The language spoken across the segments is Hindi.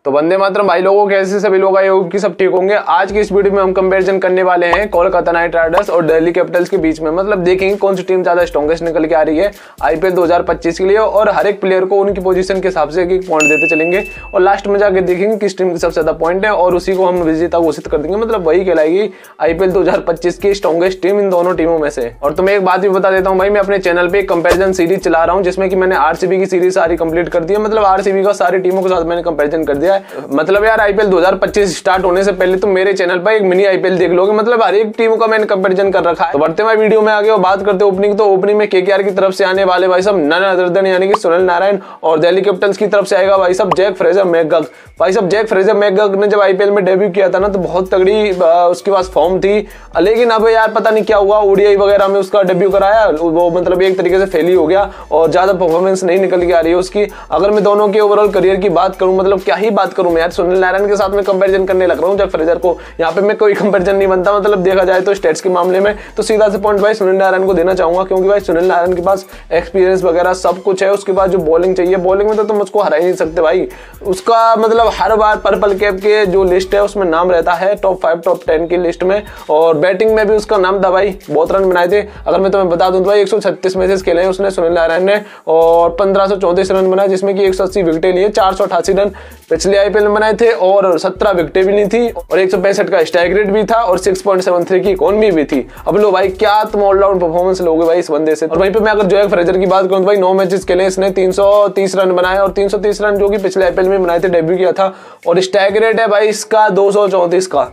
तो वंदे मातरम भाई लोगों, कैसे सभी लोग आए होंगे कि सब ठीक होंगे। आज की इस वीडियो में हम कंपैरिजन करने वाले हैं कोलकाता नाइट राइडर्स और दिल्ली कैपिटल्स के बीच में। मतलब देखेंगे कौन सी टीम ज्यादा स्ट्रॉन्गेस्ट निकल के आ रही है आईपीएल 2025 के लिए, और हर एक प्लेयर को उनकी पोजीशन के हिसाब से एक पॉइंट देते चलेंगे और लास्ट में जाकर देखेंगे किस टीम के सबसे ज्यादा पॉइंट है और उसी को हम विजेता घोषित कर देंगे। मतलब वही कहलाएगी आईपीएल 2025 की स्ट्रॉन्गेस्ट टीम इन दोनों टीमों में से। और तुम्हें एक बात भी बता देता हूँ भाई, मैं अपने चैनल पे एक कंपैरिजन सीरीज चला रहा हूँ जिसमें कि मैंने आरसीबी की सीरीज सारी कंप्लीट कर दी है। मतलब आरसीबी का सारी टीमों के साथ मैंने कंपैरिजन कर दिया है। मतलब यार आईपीएल 2025 स्टार्ट होने से पहले तुम मेरे चैनल पर एक मिनी आईपीएल देख लोगे। मतलब हर एक टीम का मैंने कंपैरिजन कर रखा है। तो बढ़ते हुए वीडियो में आगे बात करते ओपनिंग, तो ओपनिंग में केकेआर की तरफ से आने वाले भाई साहब नन अदर देन यानी कि सुनील नारायण, और दिल्ली कैपिटल्स की तरफ से आएगा भाई साहब जैक फ्रेजर मैकगग। भाई साहब जैक फ्रेजर मैकगग ने जब आईपीएल में डेब्यू किया था ना तो बहुत तगड़ी उसके पास फॉर्म थी, लेकिन अब यार पता नहीं क्या हुआ, ओडीआई वगैरह में उसका डेब्यू कराया वो मतलब एक तरीके से फेल ही हो गया और ज्यादा परफॉर्मेंस नहीं निकल के आ रही है उसकी। अगर मैं दोनों के ओवरऑल करियर की बात करूं, मतलब क्या ही बात करूं मैं यार, सुनील नारायण के साथ में कंपैरिजन करने लग रहा हूं जैक फ्रेजर को। यहाँ पे मैं कोई कंपैरिजन नहीं बनता, मतलब देखा जाए तो स्टेट्स के मामले में तो सीधा से पॉइंट भाई सुनील नारायण को देना चाहूंगा, क्योंकि भाई सुनील नारायण के पास एक्सपीरियंस वगैरह सब कुछ है। उसके बाद जो बॉलिंग चाहिए, बॉलिंग में तो तुम उसको हरा ही नहीं सकते भाई। उसका मतलब हर बार पर्पल कैप के जो लिस्ट है उसमें नाम रहता है टॉप 5 टॉप 10 की लिस्ट में, और बैटिंग में भी उसका नाम था भाई, बहुत रन बनाए थे। अगर मैं तुम्हें बता दूं तो भाई 136 मैचेस खेले हैं उसने सुनील नारायण ने और 1534 रन बनाए, जिसमें कि 180 विकेटें लिए, 488 रन पिछले आईपीएल में बनाए थे और 17 विकेटें भी ली थी और 165 का स्ट्राइक रेट भी था और 6.73 की इकोनॉमी भी थी। अब लो भाई क्या तुम ऑलराउंड परफॉर्मेंस लोगे भाई इस बंदे से। और वहीं पे मैं अगर जैक फ्रेजर की बात करूं तो भाई 9 मैचेस खेले इसने, 330 रन बनाए और 330 रन जो कि पिछले आईपीएल में बनाए थे, डेब्यू किया था, और स्ट्राइक रेट है भाई इसका 234 का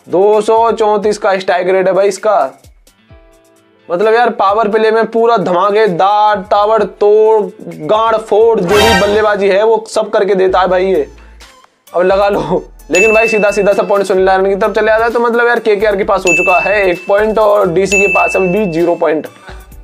234 का स्ट्राइक रेट है भाई इसका। मतलब यार पावर प्ले में पूरा धमाकेदार ताबड़ तोड़ गाड़ फोड़ जो भी बल्लेबाजी है वो सब करके देता है भाई ये, अब लगा लो। लेकिन भाई सीधा सीधा सा पॉइंट सुनील नारायण की तरफ चले आता है, तो मतलब यार केकेआर के पास हो चुका है 1 पॉइंट और डीसी के पास अभी भी 0 पॉइंट।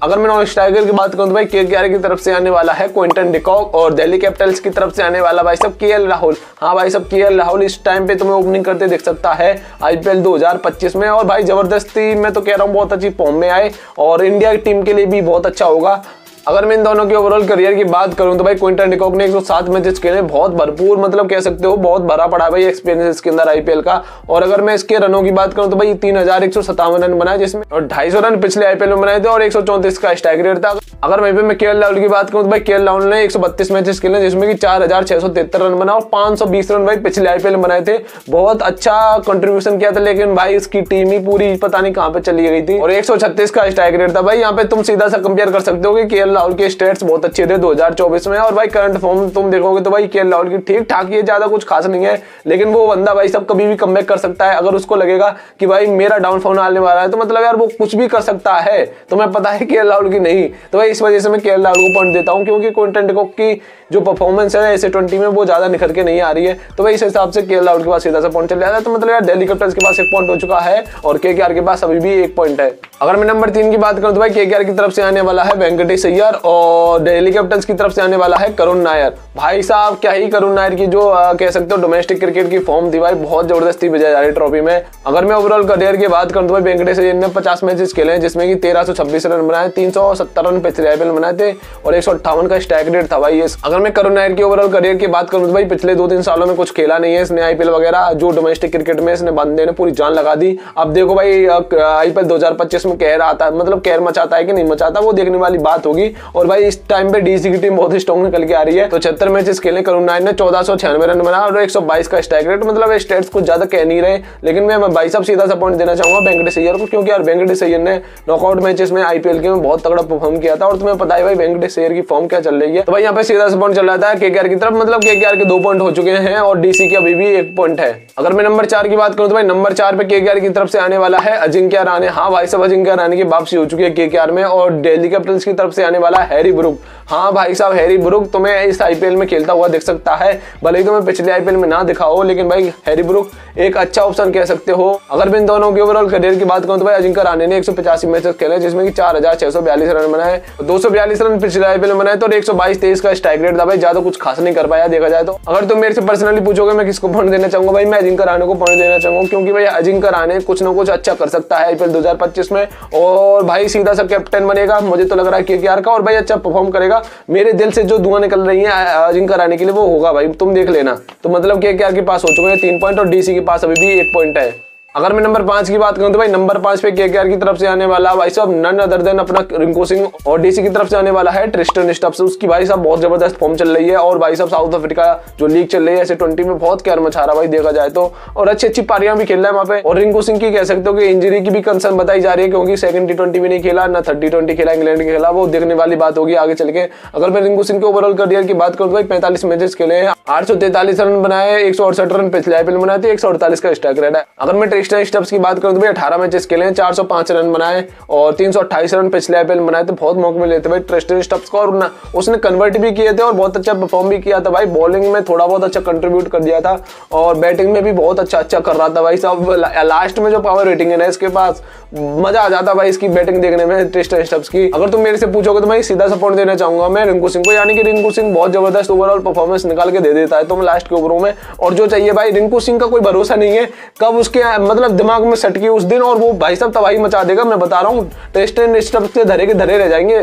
अगर मैं नॉन स्ट्राइकर की बात करूं तो भाई केकेआर की तरफ से आने वाला है क्विंटन डिकॉक और दिल्ली कैपिटल्स की तरफ से आने वाला भाई साहब केएल राहुल। हाँ भाई साहब केएल राहुल इस टाइम पे तुम्हें ओपनिंग करते देख सकता है आईपीएल 2025 में, और भाई जबरदस्ती मैं तो कह रहा हूँ बहुत अच्छी फॉर्म में आए और इंडिया की टीम के लिए भी बहुत अच्छा होगा। अगर मैं इन दोनों के ओवरऑल करियर की बात करूं तो भाभाई क्विंटन डिकॉक ने 107 मैचेस खेले, बहुत भरपूर मतलब कह सकते हो बहुत भरा पड़ा भाई एक्सपीरियंस इसके अंदर आईपीएल का। और अगर मैं इसके रनों की बात करूं तो भाई 3157 रन बनाए, जिसमें और 250 रन पिछले आईपीएल में बनाए थे और 134 का स्ट्राइक रेट था। अगर वहीं पे मैं केएल राहुल की बात करूं तो भाई केएल राहुल ने 132 मैचेस खेले जिसमें कि 4673 रन बना और 520 रन भाई पिछले आईपीएल में बनाए थे। बहुत अच्छा कंट्रीब्यूशन किया था, लेकिन भाई इसकी टीम ही पूरी पता नहीं कहां पे चली गई थी और 136 का स्ट्राइक रेट था भाई। यहाँ पे तुम सीधा सा कंपेयर कर सकते हो कि केएल राहुल के स्टेट्स बहुत अच्छे थे 2024 में, और भाई करंट फॉर्म तुम देखोगे तो भाई केएल राहुल की ठीक ठाक ही है, ज्यादा कुछ खास नहीं है। लेकिन वो बंदा भाई सब कभी भी कमबैक कर सकता है। अगर उसको लगेगा कि भाई मेरा डाउनफॉल आने वाला है तो मतलब यार वो कुछ भी कर सकता है, तुम्हें पता है केएल राहुल की नहीं। तो भाई इस वजह से मैं केएल राहुल को पॉइंट देता हूं, क्योंकि क्विंटन डिकॉक की जो परफॉर्मेंस है ऐसे 20 में वो ज्यादा निखर के नहीं आ रही है। तो भाई इस हिसाब से केएल राहुल के पास सीधा सा पॉइंट चल जाता है। तो मतलब यार दिल्ली कैपिटल्स के पास 1 पॉइंट हो चुका है और केकेआर के पास अभी भी 1 पॉइंट है। अगर मैं नंबर 3 की बात करूं तो भाई केकेआर की तरफ से आने वाला है वेंकटेश अय्यर और दिल्ली कैपिटल्स की तरफ से आने वाला है करुण नायर। भाई साहब क्या ही करुण नायर की जो कह सकते हो डोमेस्टिक क्रिकेट की फॉर्म थी भाई, बहुत जबरदस्ती बजाई जा रही ट्रॉफी में। अगर मैं ओवरऑल करियर की बात करूं तो भाई वेंकटेश अय्यर ने 50 मैचेस खेले हैं जिसमें कि 1326 रन बनाए, 370 रन पिछले आईपीएल में बनाए थे और 158 का स्ट्राइक रेट था भाई। अगर मैं करुण नायर की ओवरऑल करियर की बात करूं तो भाई पिछले 2-3 सालों में कुछ खेला नहीं है इसने आईपीएल वगैरह, जो डोमेस्टिक क्रिकेट में इसने बंदे ने पूरी जान लगा दी। अब देखो भाई आईपीएल 2025 में कहर आता है, मतलब कहर मचाता है कि नहीं मचाता वो देखने वाली बात होगी। और भाई इस टाइम पे डीसी की टीम बहुत ही स्ट्रॉन्ग निकल के आ रही है। तो 76 मैचेस खेले करुण नायर ने, 1496 रन बनाया और 122 का स्ट्राइक रेट। मतलब स्टेट्स कुछ ज्यादा कह नहीं रहे, लेकिन मैं भाई साहब सीधा सा पॉइंट देना चाहूंगा वेंकटेश अय्यर को, क्योंकि यार वेंकटेश अय्यर ने नॉकआउट मैचेस में आईपीएल के में बहुत तगड़ा परफॉर्म किया था और तुम्हें पता है भाई वेंकटेश अय्यर की फॉर्म क्या चल रही है। तो भाई यहाँ पे सीधा सा पॉइंट चल रहा है केकेआर की तरफ, मतलब केकेआर के 2 पॉइंट हो चुके हैं और डीसी के अभी भी 1 पॉइंट है। अगर मैं नंबर 4 की बात करूं तो भाई नंबर 4 पे केकेआर की तरफ से आने वाला है अजिंक्य रहाणे। हाँ भाई साहब अजिंक्य रहाणे की वापसी हो चुकी है केकेआर में, और दिल्ली कैपिटल्स की तरफ से आने वाला है हैरी ब्रूक। हाँ भाई साहब हैरी ब्रूक तुम्हें इस आईपीएल में खेलता हुआ दिख सकता है, भले ही तुम्हें पिछले आईपीएल में ना दिखा हो, लेकिन भाई हैरी ब्रूक एक अच्छा ऑप्शन कह सकते हो। अगर मैं इन दोनों के ओवरऑल करियर की बात करूं तो भाई अजिंक्य रहाणे ने 185 मैचेस खेले जिसमें कि 4642 रन बनाए, 242 रन पिछले आईपीएल में बनाए तो 122-23 का स्ट्राइक रेट था भाई, ज्यादा कुछ खास नहीं कर पाया देखा जाए तो। अगर तुम मेरे से पर्सनली पूछोगे मैं किसको पॉइंट देना चाहूंगा भाई, मैं अजिंक्य रहाणे को पॉइंट देना चाहूंगा, क्योंकि भाई अजिंक्य रहाणे कुछ ना कुछ अच्छा कर सकता है IPL 2025 में, और भाई सीधा सा कैप्टन बनेगा मुझे तो लग रहा है KKR का, और भाई अच्छा परफॉर्म करेगा। मेरे दिल से जो दुआ निकल रही है अजिंक्य रहाणे के लिए वो होगा भाई, तुम देख लेना। तो मतलब KKR के पास हो चुके हैं 3 पॉइंट और DC के पास अभी भी 1 पॉइंट है। अगर मैं नंबर 5 की बात करूं तो भाई नंबर 5 पे KKR की तरफ से आने वाला भाई साहब नन अदर देन अपना रिंकू सिंह, और DC की तरफ से आने वाला है ट्रिस्टन स्टब्स। उसकी भाई साहब बहुत जबरदस्त फॉर्म चल रही है, और भाई साहब साउथ अफ्रीका जो लीग चल रही है S20 में बहुत कहर मचा रहा भाई देखा जाए तो, और अच्छी पारियां भी खेल रहा है वहां पे। और रिंकू सिंह की कह सकते हो कि इंजरी की भी कंसर्न बताई जा रही है, क्योंकि सेकंड T20 भी नहीं खेला ना 3rd T20 खेला, इंग्लैंड के खेला, वो देखने वाली बात होगी आगे चल के। अगर मैं रिंकू सिंह के ओवरऑल करियर की बात करूं तो भाई 45 मैचेस खेले हैं, 843 रन बनाए, 168 रन पिछले IPL में बनाए थे, 148 का स्ट्राइक रेट है। अगर मैं ट्रिस्टन स्टब्स की बात करूं तो भाई 18 मैचेस खेले हैं, 405 रन बनाए और 328 रन पिछले IPL में बनाए थे। बहुत मौके मिले थे भाई ट्रिस्टन स्टब्स को, और उसने कन्वर्ट भी किए थे और बहुत अच्छा परफॉर्म भी किया था भाई। बॉलिंग में थोड़ा बहुत अच्छा कंट्रीब्यूट कर दिया था, और बैटिंग में भी बहुत अच्छा कर रहा था भाई साहब। लास्ट में जो पावर रेटिंग है ना इसके पास, मजा आ जाता भाई इसकी बैटिंग देखने में ट्रिस्टन स्टब्स की। अगर तुम मेरे से पूछोगे तो मैं सीधा सपोर्ट देना चाहूंगा मैं रिंकू सिंह को, यानी कि रिंकू सिंह बहुत जबरदस्त ओवरऑल परफॉर्मेंस निकाल के दे देता है तो लास्ट के ओवरों में। और जो चाहिए भाई रिंकू सिंह का कोई भरोसा नहीं है कब उसके मतलब दिमाग में सटकी उस दिन, और वो भाई साहब तबाही मचा देगा, मैं बता रहा हूँ। ट्रिस्टन स्टब्स के धरे के धरे रह जाएंगे,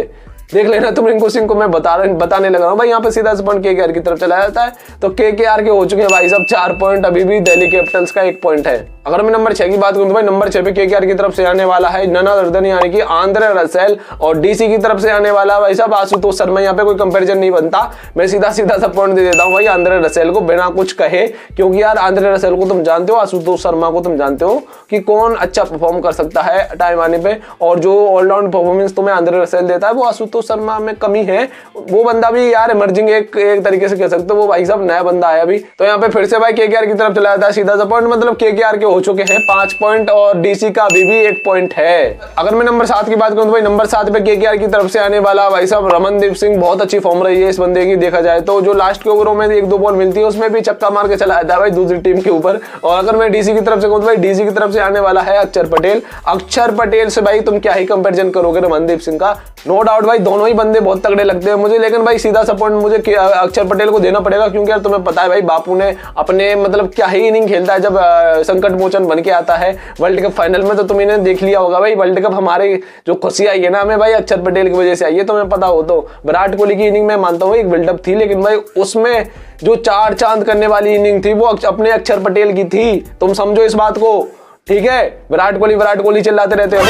देख लेना तुम। रिंकू सिंह को मैं बताने लग रहा हूँ भाई, यहाँ पे सीधा से पॉइंट KKR की तरफ चला जाता है। तो KKR के हो चुके हैं भाई साहब 4 पॉइंट, अभी भी दिल्ली कैपिटल्स का 1 पॉइंट है। अगर मैं नंबर 6 की बात करूं तो भाई नंबर 6 पे KKR की तरफ से आने वाला है नन अदर देन यानी कि आंद्रे रसेल, और DC की तरफ से आने वाला भाई साहब आशुतोष शर्मा। यहाँ पे कोई कंपैरिजन नहीं बनता, मैं सीधा सा पॉइंट दे देता हूँ भाई आंद्रे रसेल को बिना कुछ कहे, क्योंकि यार आंद्रे रसेल को तुम जानते हो, आशुतोष शर्मा को तुम जानते हो कि कौन अच्छा परफॉर्म कर सकता है टाइम आने पे, और जो ऑलराउंड परफॉर्मेंस तुम्हें आंद्रे रसेल देता है वो आशुतोष शर्मा में कमी है। वो बंदा भी यार इमर्जिंग एक तरीके से कह सकते हो, वो भाई साहब नया बंदा आया अभी। तो यहाँ पे फिर से भाई KKR की तरफ चला जाता है सीधा सा पॉइंट, मतलब KKR के हो चुके हैं 5 पॉइंट और DC का अभी भी 1 पॉइंट है। अगर मैं नंबर 7 की बात करूं तो भाई नंबर 7 पे KKR की तरफ से आने वाला भाई साहब रमनदीप सिंह। बहुत अच्छी फॉर्म रही है इस बंदे की देखा जाए तो, जो लास्ट के ओवरों में 1-2 बॉल मिलती है उसमें भी चक्का मार के चला जाता है भाई दूसरी टीम के ऊपर। और अगर मैं DC की तरफ से कहूं तो भाई DC की तरफ से आने वाला है अक्षर पटेल। अक्षर पटेल से भाई तुम क्या ही कंपेरिजन करोगे रमनदीप सिंह का, नो डाउट भाई दोनों ही बंदे बहुत तगड़े लगते हैं मुझे, लेकिन भाई सीधा सा पॉइंट मुझे अक्षर पटेल को देना पड़ेगा, क्योंकि यार तुम्हें पता है भाई बापू ने अपने मतलब क्या ही इनिंग खेलता है जब संकट मोचन बन के आता है वर्ल्ड कप फाइनल में। तो तुमने देख लिया होगा भाई वर्ल्ड कप हमारे जो खुशी आई है ना हमें भाई अक्षर पटेल की वजह से आई है, तुम्हें पता हो तो। विराट कोहली की इनिंग मैं मानता हूँ एक बिल्डअप थी, लेकिन भाई उसमें जो 4 चांद करने वाली इनिंग थी वो अपने अक्षर पटेल की थी, तुम समझो इस बात को, ठीक है। विराट कोहली चिल्लाते रहते हो,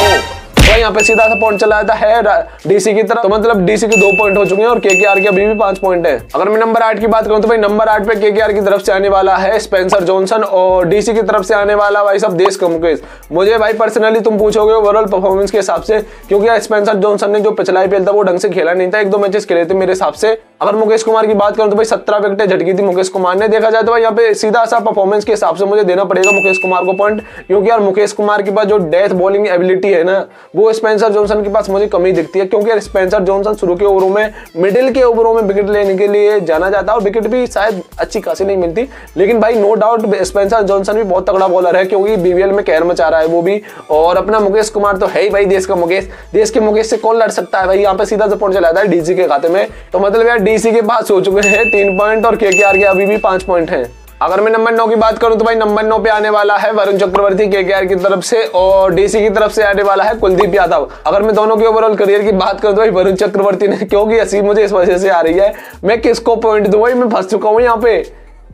तो यहाँ पे सीधा सा पॉइंट चला जाता है DC की तरफ। तो मतलब DC के 2 पॉइंट हो चुके हैं और KKR के अभी भी 5 पॉइंट है। अगर मैं नंबर 8 की बात करूं तो भाई नंबर 8 पे KKR की तरफ से आने वाला है स्पेंसर जॉनसन, और DC की तरफ से आने वाला भाई साहब देश का मुकेश। मुझे भाई पर्सनली तुम पूछोगे ओवरऑल परफॉर्मेंस के हिसाब से, क्योंकि यार स्पेंसर जॉनसन ने जो पिछला IPL था वो ढंग से खेला नहीं था, 1-2 मैचेस खेले थे मेरे हिसाब से। अगर मुकेश कुमार की बात करूं तो भाई 17 विकेटें झटकी थी मुकेश कुमार ने, देखा जाए तो भाई यहाँ पे सीधा सा परफॉर्मेंस के हिसाब से मुझे देना पड़ेगा मुकेश कुमार को पॉइंट, क्योंकि यार मुकेश कुमार के पास जो डेथ बॉलिंग एबिलिटी है ना वो स्पेंसर जॉनसन के पास मुझे कमी दिखती है, क्योंकि स्पेंसर जॉनसन शुरू के ओवरों में मिडिल के ओवरों में विकेट लेने के लिए जाना जाता है, और विकेट भी शायद अच्छी खासी नहीं मिलती, लेकिन भाई नो डाउट स्पेंसर जॉनसन भी बहुत तगड़ा बॉलर है, क्योंकि BBL में कहर मचा रहा है वो भी। और अपना मुकेश कुमार तो है ही भाई देश का मुकेश, देश के मुकेश से कौन लड़ सकता है भाई, यहाँ पे सीधा से पॉइंट चला जाता है DC के खाते में। तो मतलब यार DC के पास हो चुके हैं 3 पॉइंट और KKR के अभी भी 5 पॉइंट हैं। अगर मैं नंबर 9 की बात करूं तो भाई नंबर 9 पे आने वाला है वरुण चक्रवर्ती KKR की तरफ से, और DC की तरफ से आने वाला है कुलदीप यादव। अगर मैं दोनों के ओवरऑल करियर की बात करूं तो भाई वरुण चक्रवर्ती ने, क्योंकि हंसी मुझे इस वजह से आ रही है, मैं किसको पॉइंट दूं भाई, मैं फंस चुका हूं यहाँ पे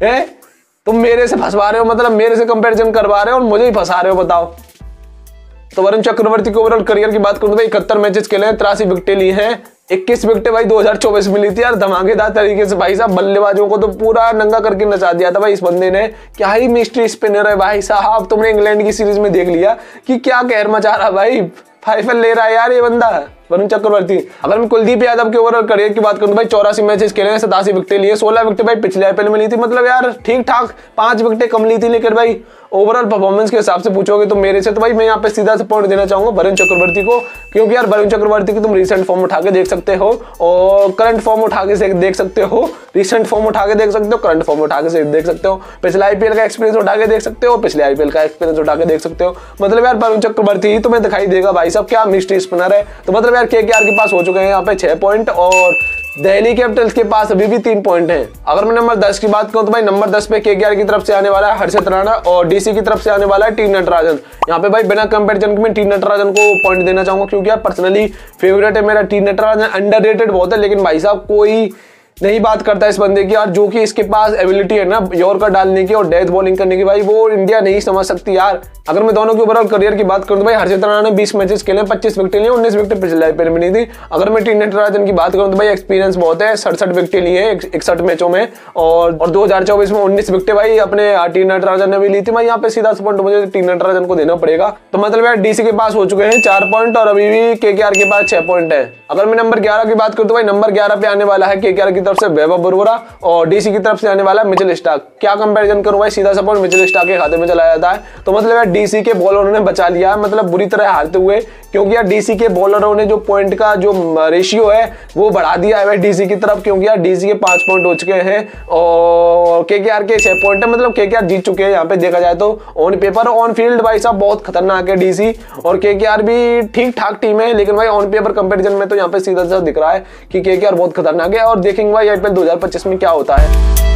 है। तुम मेरे से फंसवा रहे हो, मतलब मेरे से कंपेरिजन करवा रहे हो और मुझे ही फंसा रहे हो, बताओ। तो वरुण चक्रवर्ती के ओवरऑल करियर की बात करूं तो भाई 71 मैचेस खेले हैं, 83 विकेटें ली हैं, 21 विकेटें भाई 2024 में ली थी यार धमाकेदार तरीके से भाई साहब। बल्लेबाजों को तो पूरा नंगा करके नचा दिया था भाई इस बंदे ने, क्या ही मिस्ट्री स्पिनर है भाई साहब। तुमने इंग्लैंड की सीरीज में देख लिया कि क्या कहर मचा रहा भाई, 5 ले रहा है यार ये बंदा वरुण चक्रवर्ती। अगर मैं कुलदीप यादव के ओवरऑल करियर की बात करूं तो भाई 84 मैचेस खेले हैं, 87 विकेटें लिए, 16 विकेटें भाई पिछले IPL में ली थी, मतलब यार ठीक ठाक 5 विकेटें कम ली थी, लेकिन भाई ओवरऑल परफॉर्मेंस के हिसाब से पूछोगे तो मेरे से तो भाई मैं यहाँ पे सीधा से पॉइंट देना चाहूंगा वरुण चक्रवर्ती को, क्योंकि यार वरुण चक्रवर्ती की तुम रिसेंट फॉर्म उठा के देख सकते हो और करंट फॉर्म उठा के देख सकते हो, रिसेंट फॉर्म उठा के देख सकते हो, करंट फॉर्म उठा के देख सकते हो, पिछले IPL का एक्सपीरियंस उठा के देख सकते हो, पिछले IPL का एक्सपीरियंस उठा के देख सकते हो। मतलब यार वरुण चक्रवर्ती ही तुम्हें दिखाई देगा भाई साहब, क्या मिस्ट्री स्पिनर है। तो मतलब यार KKR के पास हो चुके हैं यहाँ पे 6 पॉइंट और दिल्ली कैपिटल्स के पास अभी भी 3 पॉइंट हैं। अगर मैं नंबर 10 की बात करूं तो भाई नंबर 10 पे केकेआर की तरफ से आने वाला है हर्षित राणा और डीसी की तरफ से आने वाला है टी नटराजन। यहाँ पे भाई बिना कंपैरिजन के मैं टी नटराजन को पॉइंट देना चाहूंगा, क्योंकि यार पर्सनली फेवरेट है मेरा टी नटराजन। अंडररेटेड बहुत है, लेकिन भाई साहब कोई नहीं बात करता इस बंदे की यार, जो कि इसके पास एबिलिटी है ना यॉर्कर डालने की और डेथ बॉलिंग करने की, भाई वो इंडिया नहीं समझ सकती यार। अगर मैं दोनों के ओवरऑल करियर की बात करूं तो भाई हर्षित राणा ने 20 मैचेस खेले, 25 विकेट लिए, 19 विकेट पिछले आईपीएल में नहीं थी। अगर मैं टी नटराजन की बात करूं तो भाई एक्सपीरियंस बहुत है, 67 विकेट लिए हैं 61 मैचों में और 2024 में 19 विकेट भाई अपने टी नटराजन ने भी ली थी। भाई यहाँ पे सीधा पॉइंट मुझे टी नटराजन को देना पड़ेगा। तो मतलब यार डीसी के पास हो चुके हैं 4 पॉइंट और अभी भी केकेआर के पास 6 पॉइंट है। अगर मैं नंबर 11 की बात करूं तो भाई नंबर 11 पे आने वाला है केकेआर की तरफ से वैभव बरोरा और डीसी की तरफ से आने वाला है मिचेल स्टार्क। क्या कंपैरिजन करूं भाई, सीधा सपोर्ट मिचेल स्टार्क के खाते में चला जाता है। तो मतलब यार डीसी के बॉलरों ने बचा लिया है, मतलब बुरी तरह हारते हुए, क्योंकि यार डीसी के बॉलरों ने जो पॉइंट का जो रेशियो है वो बढ़ा दिया है भाई डीसी की तरफ, क्योंकि यार डीसी के 5 पॉइंट हो चुके हैं और केकेआर के 6 पॉइंट है। मतलब केकेआर जीत चुके हैं यहाँ पे देखा जाए तो। ऑन पेपर ऑन फील्ड भाई साहब बहुत खतरनाक है डीसी और केकेआर भी ठीक ठाक टीम है, लेकिन भाई ऑन पेपर कंपैरिजन में तो यहाँ पे सीधा सा दिख रहा है कि केकेआर बहुत खतरनाक है। और देखेंगे भाई आईपीएल 2025 में क्या होता है।